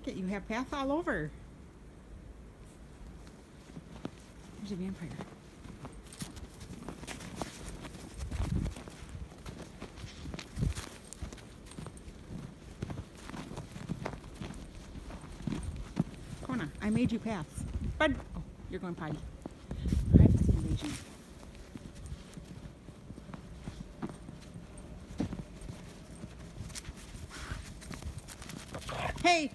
Look at you have paths all over. There's a vampire. Kona, I made you paths. Bud! Oh, you're going potty. Privacy invasion. Hey!